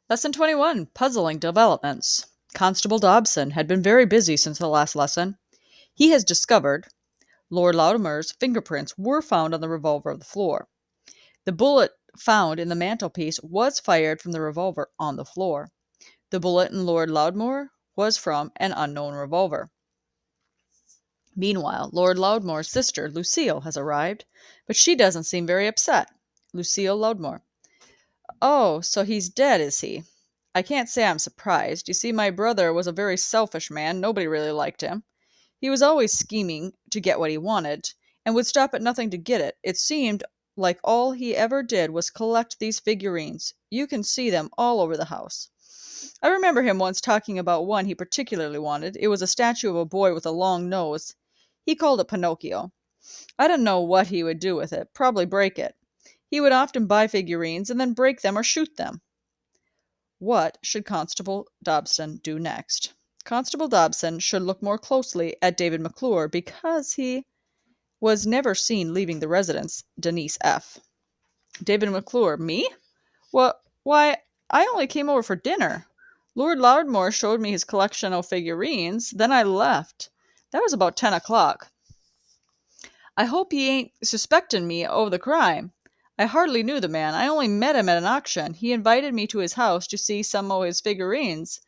Lesson 21, Puzzling Developments. Constable Dobson had been very busy since the last lesson. He has discovered Lord Loudmore's fingerprints were found on the revolver on the floor. The bullet found in the mantelpiece was fired from the revolver on the floor. The bullet in Lord Loudmore was from an unknown revolver. Meanwhile, Lord Loudmore's sister, Lucille, has arrived, but she doesn't seem very upset. Lucille Loudmore. Oh, so he's dead, is he? I can't say I'm surprised. You see, my brother was a very selfish man. Nobody really liked him. He was always scheming to get what he wanted, and would stop at nothing to get it. It seemed like all he ever did was collect these figurines. You can see them all over the house. I remember him once talking about one he particularly wanted. It was a statue of a boy with a long nose. He called it Pinocchio. I don't know what he would do with it. Probably break it. He would often buy figurines and then break them or shoot them. What should Constable Dobson do next? Constable Dobson should look more closely at David McClure because he was never seen leaving the residence. Denise F. David McClure, me? What? Why, I only came over for dinner. Lord Loudmore showed me his collection of figurines, then I left. That was about 10 o'clock. I hope he ain't suspectin' me o' the crime. I hardly knew the man. I only met him at an auction. He invited me to his house to see some o' his figurines.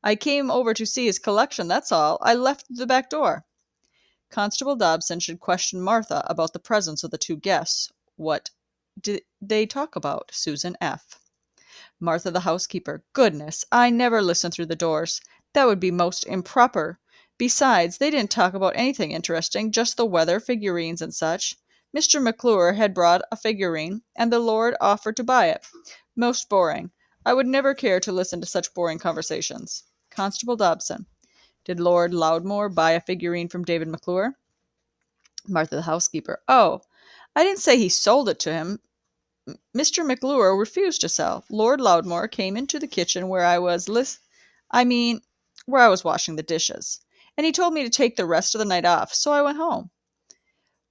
I came over to see his collection, that's all. I left through the back door. Constable Dobson should question Martha about the presence of the two guests. What did they talk about? Susan F. Martha the housekeeper. Goodness, I never listen through the doors. That would be most improper. Besides, they didn't talk about anything interesting, just the weather, figurines, and such. Mr. McClure had brought a figurine, and the lord offered to buy it. Most boring. I would never care to listen to such boring conversations. Constable Dobson. Did Lord Loudmore buy a figurine from David McClure? Martha the housekeeper. Oh, I didn't say he sold it to him. Mr. McClure refused to sell. Lord Loudmore came into the kitchen where where I was washing the dishes, and he told me to take the rest of the night off, so I went home.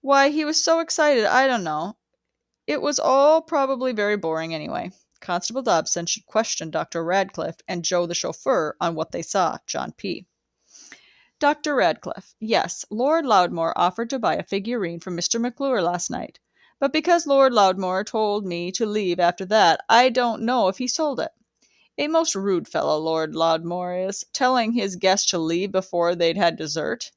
Why, he was so excited, I don't know. It was all probably very boring anyway. Constable Dobson should question Dr. Radcliffe and Joe the chauffeur on what they saw. John P. Dr. Radcliffe. Yes, Lord Loudmore offered to buy a figurine from Mr. McClure last night. But because Lord Loudmore told me to leave after that, I don't know if he sold it. A most rude fellow, Lord Loudmore is, telling his guests to leave before they'd had dessert.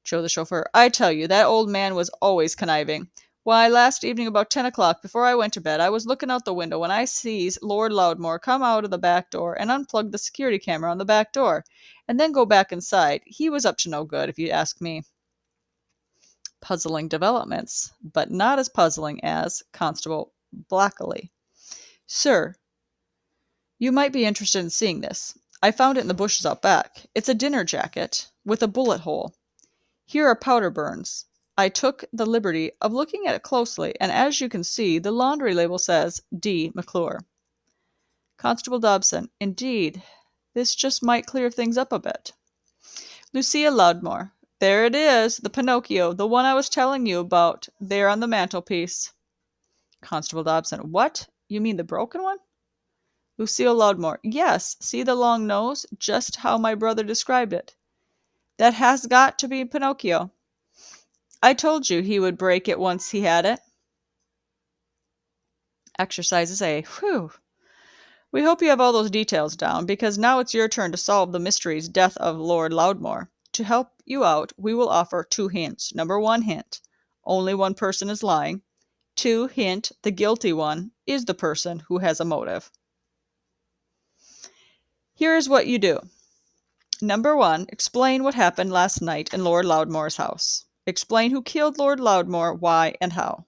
Joe the chauffeur. I tell you, that old man was always conniving. Why, last evening about 10 o'clock, before I went to bed, I was looking out the window when I sees Lord Loudmore come out of the back door and unplug the security camera on the back door, and then go back inside. He was up to no good, if you ask me. Puzzling developments, but not as puzzling as Constable Blackley. Sir, you might be interested in seeing this. I found it in the bushes out back. It's a dinner jacket with a bullet hole. Here are powder burns. I took the liberty of looking at it closely, and as you can see, the laundry label says D. McClure. Constable Dobson. Indeed, this just might clear things up a bit. Lucia Loudmore. There it is, the Pinocchio, the one I was telling you about, there on the mantelpiece. Constable Dobson. What? You mean the broken one? Lucille Loudmore. Yes, see the long nose? Just how my brother described it. That has got to be Pinocchio. I told you he would break it once he had it. Exercises A. Whew. We hope you have all those details down, because now it's your turn to solve the mystery's death of Lord Loudmore. To help you out, we will offer 2 hints. Number 1 hint. Only one person is lying. 2 hint. The guilty one is the person who has a motive. Here is what you do. Number 1, explain what happened last night in Lord Loudmore's house. Explain who killed Lord Loudmore, why, and how.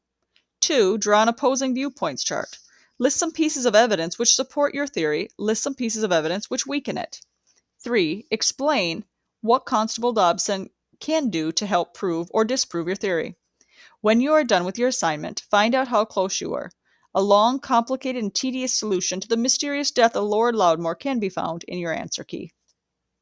2, draw an opposing viewpoints chart. List some pieces of evidence which support your theory. List some pieces of evidence which weaken it. 3, explain what Constable Dobson can do to help prove or disprove your theory. When you are done with your assignment, find out how close you were. A long, complicated, and tedious solution to the mysterious death of Lord Loudmore can be found in your answer key.